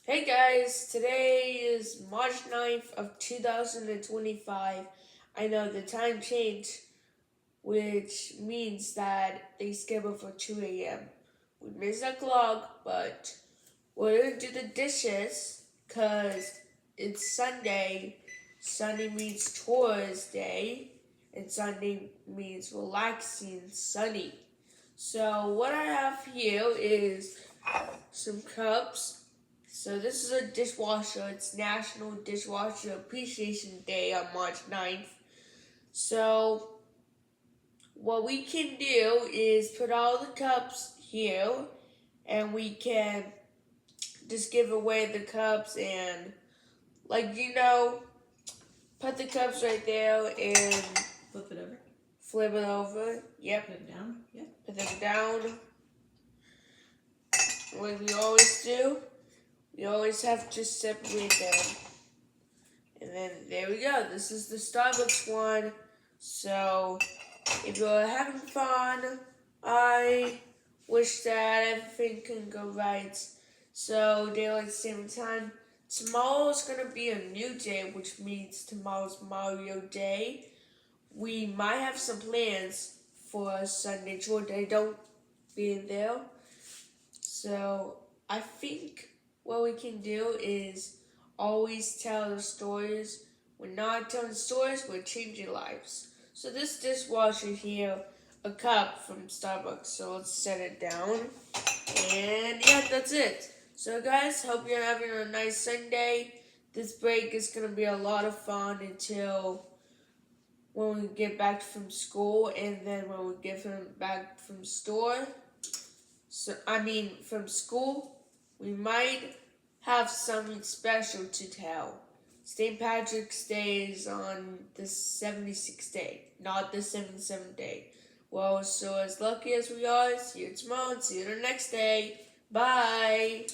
Hey guys, today is March 9th of 2025. I know the time changed, which means that they scheduled for 2 a.m. We missed the clock, but we're gonna do the dishes because it's Sunday. Sunday means chores day, and Sunday means relaxing sunny. So what I have here is some cups. So this is a dishwasher. It's National Dishwasher Appreciation Day on March 9th. So what we can do is put all the cups here and we can just give away the cups and put the cups right there and Flip it over. flip it over. Yep. Put it down. Yep. Put them down. Like we always do. We always have to separate them. And then there we go. This is the Starbucks one. So if you're having fun, I wish that everything can go right. So daylight saving time. Tomorrow's gonna be a new day, which means tomorrow's Mario Day. We might have some plans for Sunday chore day. Don't be in there. So I think what we can do is always tell the stories. We're not telling stories, we're changing lives. So this dishwasher here, a cup from Starbucks. So let's set it down. And yeah, that's it. So guys, hope you're having a nice Sunday. This break is going to be a lot of fun until when we get back from school, and then when we get back from from school, we might have something special to tell. St. Patrick's Day is on the 76th day, not the 77th day. Well, so as lucky as we are, see you tomorrow and see you the next day. Bye!